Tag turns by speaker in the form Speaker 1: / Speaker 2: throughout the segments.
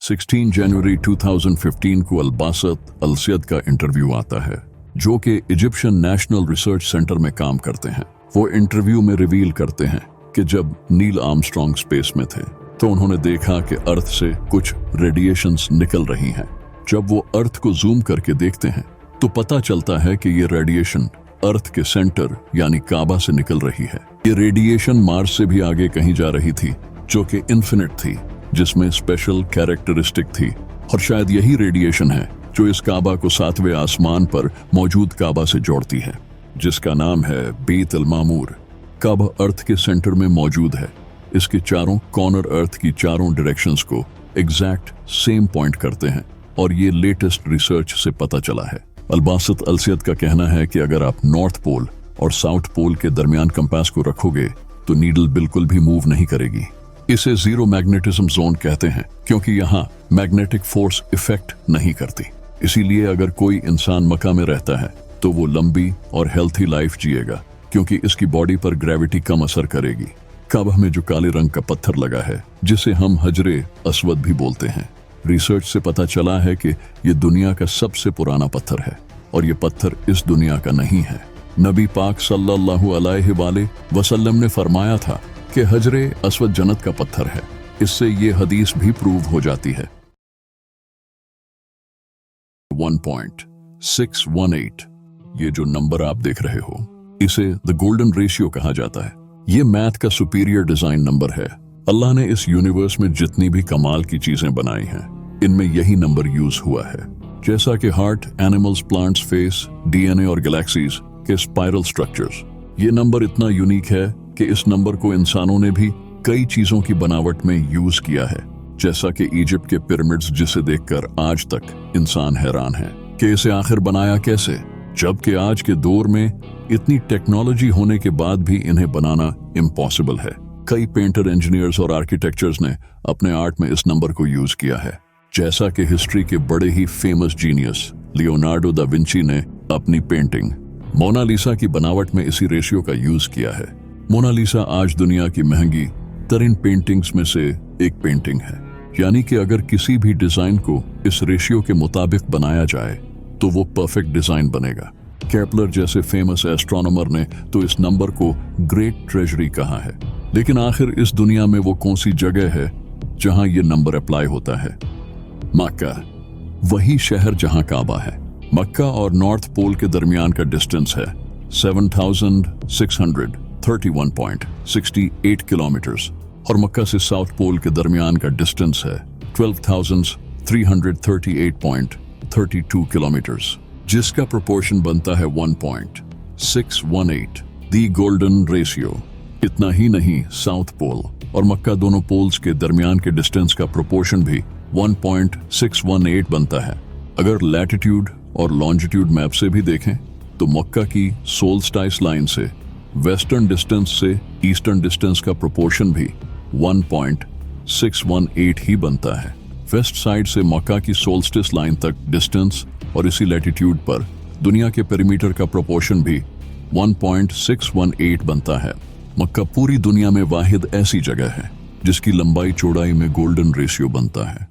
Speaker 1: 16 जनवरी 2015 को अलबासत अलसियद का इंटरव्यू आता है, जो कि इजिप्शियन नेशनल रिसर्च सेंटर में काम करते हैं। वो इंटरव्यू में रिवील करते हैं कि जब नील आर्मस्ट्रांग स्पेस में थे तो उन्होंने देखा कि अर्थ से कुछ रेडिएशंस निकल रही हैं। जब वो अर्थ को जूम करके देखते हैं तो पता चलता है कि ये रेडिएशन अर्थ के सेंटर यानी काबा से निकल रही है। ये रेडिएशन मार्स से भी आगे कहीं जा रही थी, जो कि इन्फिनिट थी, जिसमें स्पेशल कैरेक्टरिस्टिक थी। और शायद यही रेडिएशन है जो इस काबा को 7वें आसमान पर मौजूद काबा से जोड़ती है, जिसका नाम है बेत अल मामूर। काबा अर्थ के सेंटर में मौजूद है। इसके चारों कॉर्नर अर्थ की चारों डायरेक्शंस को एग्जैक्ट सेम पॉइंट करते हैं, और ये लेटेस्ट रिसर्च से पता चला है। अलबासत अलसियद का कहना है कि अगर आप नॉर्थ पोल और साउथ पोल के दरमियान कंपास को रखोगे तो नीडल बिल्कुल भी मूव नहीं करेगी। इसे जीरो मैग्नेटिज्म जोन कहते हैं, क्योंकि यहाँ मैग्नेटिक फोर्स इफेक्ट नहीं करती। इसीलिए अगर कोई इंसान मक्का में रहता है तो वो लंबी और हेल्थी लाइफ जिएगा, क्योंकि इसकी बॉडी पर ग्रेविटी कम असर करेगी। काबा में जो काले रंग का पत्थर लगा है, जिसे हम हजरे अस्वद भी बोलते हैं, रिसर्च से पता चला है कि ये दुनिया का सबसे पुराना पत्थर है, और ये पत्थर इस दुनिया का नहीं है। नबी पाक सल्लल्लाहु अलैहि वसल्लम ने फरमाया था कि हजरे अस्वद जन्नत का पत्थर है। इससे ये हदीस भी प्रूव हो जाती है। 1.618 ये जो नंबर आप देख रहे हो, इसे द गोल्डन रेशियो कहा जाता है। ये मैथ का सुपीरियर डिजाइन नंबर है। अल्लाह ने इस यूनिवर्स में जितनी भी कमाल की चीजें बनाई हैं, इनमें यही नंबर यूज हुआ है। जैसा कि heart, animals, plants, face, DNA और गैलेक्सीज के स्पाइरल स्ट्रक्चर्स। ये नंबर इतना यूनिक है कि इस नंबर को इंसानों ने भी कई चीजों की बनावट में यूज किया है, जैसा कि इजिप्ट के पिरामिड्स, जिसे देखकर आज तक इंसान हैरान है कि इसे आखिर बनाया कैसे, जबकि आज के दौर में इतनी टेक्नोलॉजी होने के बाद भी इन्हें बनाना इम्पॉसिबल है। कई पेंटर, इंजीनियर्स और आर्किटेक्चर्स ने अपने आर्ट में इस नंबर को यूज किया है, जैसा कि हिस्ट्री के बड़े ही famous genius Leonardo da Vinci ने अपनी पेंटिंग मोनालिसा की बनावट में इसी रेशियो का यूज किया है। मोनालिसा आज दुनिया की महंगी तरीन पेंटिंग्स में से एक पेंटिंग है, यानी कि अगर किसी भी डिजाइन को इस रेशियो के मुताबिक बनाया जाए तो वो परफेक्ट डिजाइन बनेगा। केपलर जैसे फेमस एस्ट्रोनॉमर ने तो इस नंबर को ग्रेट ट्रेजरी कहा है। लेकिन आखिर इस दुनिया में वो कौन सी जगह है जहां ये नंबर अप्लाई होता है? मक्का, वही शहर जहां काबा है। मक्का और नॉर्थ पोल के दरमियान का डिस्टेंस है 7,631.68 किलोमीटर्स, और मक्का से साउथ पोल के दरमियान का डिस्टेंस है 12,338.32 किलोमीटर्स, जिसका प्रोपोर्शन बनता है 1.618, दी गोल्डन रेशियो। इतना ही नहीं, साउथ पोल और मक्का दोनों पोल्स के दरमियान के डिस्टेंस का प्रोपोर्शन भी 1.618 बनता है। अगर लैटिट्यूड और लॉन्जिट्यूड मैप से भी देखें तो मक्का की सोल्स्टाइस लाइन से वेस्टर्न डिस्टेंस से ईस्टर्न डिस्टेंस का प्रोपोर्शन भी 1.618 ही बनता है। वेस्ट साइड से मक्का की सोल्स्टिस लाइन तक डिस्टेंस और इसी लैटिट्यूड पर दुनिया के पेरीमीटर का प्रोपोर्शन भी 1.618 बनता है। मक्का पूरी दुनिया में वाहिद ऐसी जगह है जिसकी लंबाई चौड़ाई में गोल्डन रेशियो बनता है।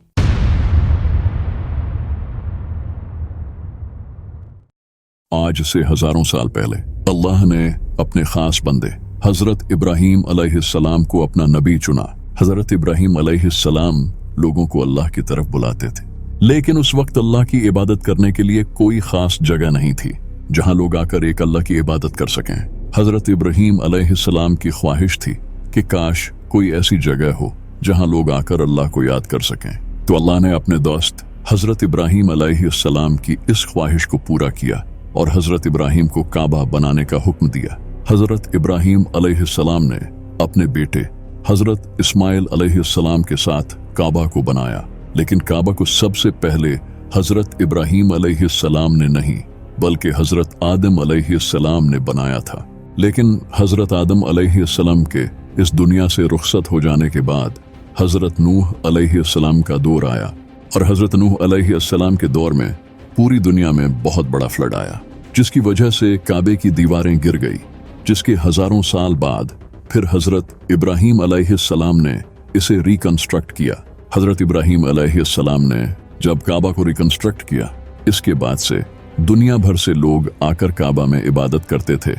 Speaker 1: आज से हजारों साल पहले अल्लाह ने अपने खास बंदे हजरत इब्राहीम अलैहिस्सलाम को अपना नबी चुना। हजरत इब्राहीम अलैहिस्सलाम लोगों को अल्लाह की तरफ बुलाते थे, लेकिन उस वक्त अल्लाह की इबादत करने के लिए कोई खास जगह नहीं थी जहां लोग आकर एक अल्लाह की इबादत कर सकें। हजरत इब्राहीम अलैहिस्सलाम की ख्वाहिश थी कि काश कोई ऐसी जगह हो जहां लोग आकर अल्लाह को याद कर सकें। तो अल्लाह ने अपने दोस्त हजरत इब्राहीम अलैहिस्सलाम की इस ख्वाहिश को पूरा किया और हजरत इब्राहीम को काबा बनाने का हुक्म दिया। हजरत इब्राहीम अलैहिस्सलाम ने अपने बेटे हजरत इस्माइल अलैहिस्सलाम के साथ काबा को बनाया, लेकिन काबा को सबसे पहले हजरत इब्राहीम अलैहिस्सलाम ने नहीं बल्कि हजरत आदम अलैहिस्सलाम ने बनाया था। लेकिन हजरत आदम अलैहिस्सलाम के इस दुनिया से रुखसत हो जाने के बाद हजरत नूह अलैहिस्सलाम का दौर आया, और हजरत नूह अलैहिस्सलाम के दौर में पूरी दुनिया में बहुत बड़ा फ्लड आया, जिसकी वजह से काबे की दीवारें गिर गई, जिसके हजारों साल बाद फिर हजरत इब्राहीम अलैहिस्सलाम ने इसे रिकंस्ट्रक्ट किया। हजरत इब्राहीम अलैहिस्सलाम ने जब काबा को रिकंस्ट्रक्ट किया, इसके बाद से दुनिया भर से लोग आकर काबा में इबादत करते थे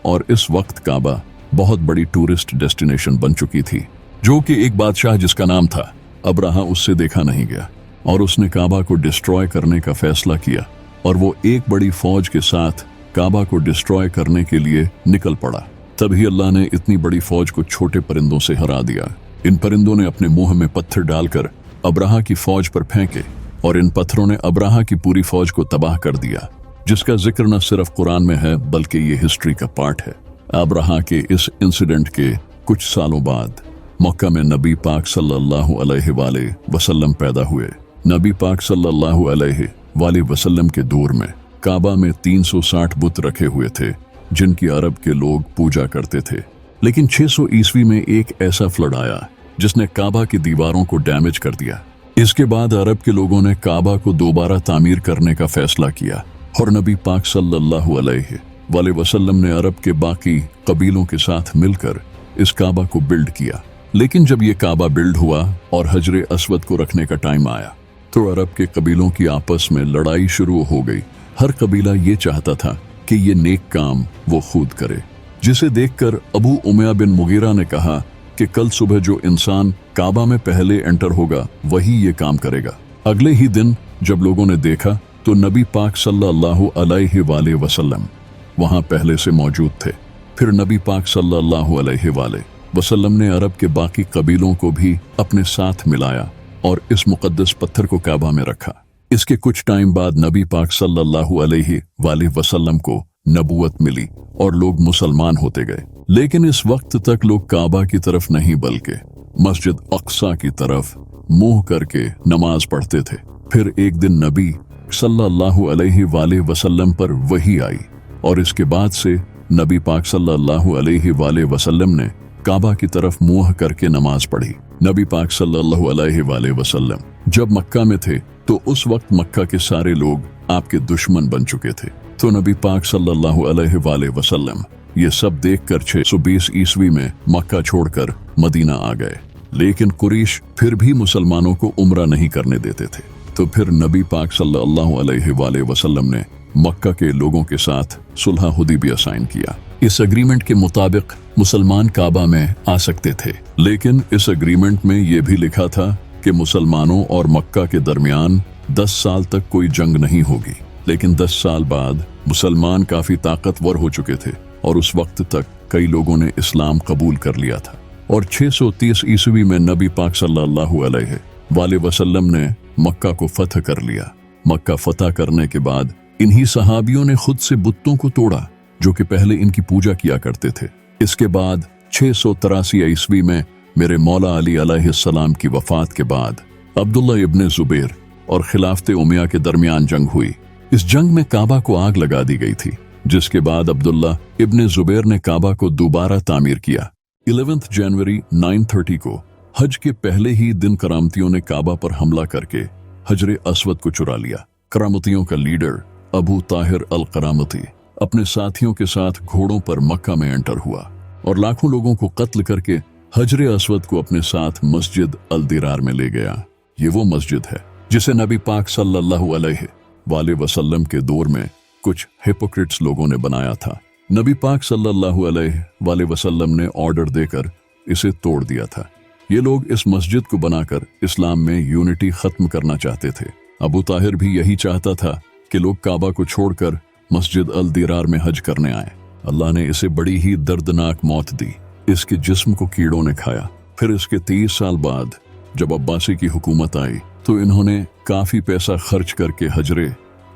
Speaker 1: और इस वक्त काबा बहुत बड़ी टूरिस्ट डेस्टिनेशन बन चुकी थी, जो कि एक बादशाह जिसका नाम था अब्राहा, उससे देखा नहीं गया और उसने काबा को डिस्ट्रॉय करने का फैसला किया और वो एक बड़ी फौज के साथ काबा को डिस्ट्रॉय करने के लिए निकल पड़ा। तभी अल्लाह ने इतनी बड़ी फौज को छोटे परिंदों से हरा दिया। इन परिंदों ने अपने मुंह में पत्थर डालकर अब्राहा की फौज पर फेंके और इन पत्थरों ने अब्राहा की पूरी फौज को तबाह कर दिया, जिसका जिक्र न सिर्फ कुरान में है बल्कि ये हिस्ट्री का पार्ट है। अब्राहा के इस इंसिडेंट के कुछ सालों बाद मक्का में नबी पाक सल्लल्लाहु अलैहि वसल्लम पैदा हुए। नबी पाक सल्लल्लाहु अलैहि वसल्लम के दौर में काबा में 360 बुत रखे हुए थे जिनकी अरब के लोग पूजा करते थे। लेकिन 600 ईस्वी में एक ऐसा फ्लड आया जिसने काबा की दीवारों को डैमेज कर दिया। इसके बाद अरब के लोगों ने काबा को दोबारा तामीर करने का फैसला किया और नबी पाक सल्लल्लाहु अलैहि वसल्लम ने अरब के बाकी कबीलों के साथ मिलकर इस काबा को बिल्ड किया। लेकिन जब ये काबा बिल्ड हुआ और हजरे अस्वद को रखने का टाइम आया तो अरब के कबीलों की आपस में लड़ाई शुरू हो गई। हर कबीला ये चाहता था कि ये नेक काम वो खुद करे, जिसे देखकर अबू उमैया बिन मुगीरा ने कहा कि कल सुबह जो इंसान काबा में पहले एंटर होगा वही ये काम करेगा। अगले ही दिन जब लोगों ने देखा तो नबी पाक सल्लल्लाहु अलैहि वसल्लम वहां पहले से मौजूद थे। फिर नबी पाक सल्लल्लाहु अलैहि वसल्लम ने अरब के बाकी कबीलों को भी अपने साथ मिलाया और इस मुकद्दस पत्थर को काबा में रखा। इसके कुछ टाइम बाद नबी पाक सल्लल्लाहु अलैहि वसल्लम को नबूवत मिली और लोग मुसलमान होते गए। लेकिन इस वक्त तक लोग काबा की तरफ नहीं बल्कि मस्जिद अक्सा की तरफ मुंह करके नमाज पढ़ते थे। फिर एक दिन नबी सल्लल्लाहु अलैहि वसल्लम पर वही आई और इसके बाद से नबी पाक सल्लल्लाहु अलैहि वसल्लम ने काबा की तरफ मुंह करके नमाज पढ़ी। नबी पाक सल्लल्लाहु अलैहि वसल्लम जब मक्का में थे तो उस वक्त मक्का के सारे लोग आपके दुश्मन बन चुके थे। तो नबी पाक सल्लल्लाहु अलैहि वसल्लम ये सब देखकर 620 ईस्वी में मक्का छोड़कर मदीना आ गए। लेकिन कुरैश फिर भी मुसलमानों को उम्रा नहीं करने देते थे। तो फिर नबी पाक सल्लल्लाहु अलैहि वसल्लम ने मक्का के लोगों के साथ सुलह हुदैबिया साइन किया। इस एग्रीमेंट के मुताबिक मुसलमान काबा में आ सकते थे, लेकिन इस एग्रीमेंट में यह भी लिखा था कि मुसलमानों और मक्का के दरमियान 10 साल तक कोई जंग नहीं होगी। लेकिन 10 साल बाद मुसलमान काफी ताकतवर हो चुके थे और उस वक्त तक कई लोगों ने इस्लाम कबूल कर लिया था और 630 ईस्वी में नबी पाक सल्लल्लाहु अलैहि वसल्लम ने मक्का को फतह कर लिया। मक्का फतह करने के बाद इन्हीं सहाबियों ने खुद से बुतों को तोड़ा जो कि पहले इनकी पूजा किया करते थे। इसके बाद 683 ईस्वी में मेरे मौला अली अलैहिस्सलाम की वफात के बाद अब्दुल्ला इब्ने जुबैर और खिलाफत उमैया के दरमियान जंग हुई। इस जंग में काबा को आग लगा दी गई थी, जिसके बाद अब्दुल्ला इब्ने जुबैर ने काबा को दोबारा तामीर किया। 11 जनवरी 930 को हज के पहले ही दिन करामतियों ने काबा पर हमला करके हजरे अस्वद को चुरा लिया। करामतियों का लीडर अबू ताहिर अल करामती अपने साथियों के साथ घोड़ों पर मक्का में एंटर हुआ और लाखों लोगों को कत्ल करके हजरे अस्वद को अपने साथ मस्जिद अल दिरार में ले गया। ये वो मस्जिद है जिसे नबी पाक सल्लल्लाहु अलैहि वसल्लम के दौर में कुछ हिपोक्रिट्स लोगों ने बनाया था। नबी पाक सल्लल्लाहु अलैहि वसल्लम ने ऑर्डर देकर इसे तोड़ दिया था। ये लोग इस मस्जिद को बनाकर इस्लाम में यूनिटी खत्म करना चाहते थे। अबू ताहिर भी यही चाहता था कि लोग काबा को छोड़कर मस्जिद अल दिरार में हज करने आए। अल्लाह ने इसे बड़ी ही दर्दनाक मौत दी। इसके जिस्म को कीड़ों ने खाया। फिर इसके 30 साल बाद जब अब्बासी की हुकूमत आई तो इन्होंने काफी पैसा खर्च करके हजरे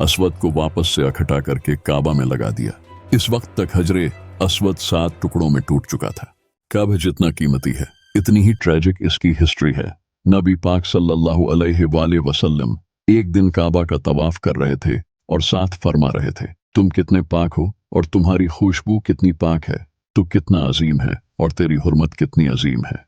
Speaker 1: अस्वद को वापस से इकट्ठा करके काबा में लगा दिया। इस वक्त तक हजरे अस्वद 7 टुकड़ों में टूट चुका था। काबा जितना कीमती है इतनी ही ट्रेजिक इसकी हिस्ट्री है। नबी पाक सल्लल्लाहु अलैहि वसल्लम एक दिन काबा का तवाफ कर रहे थे और साथ फरमा रहे थे, तुम कितने पाक हो और तुम्हारी खुशबू कितनी पाक है, तू कितना अजीम है और तेरी हुर्मत कितनी अजीम है।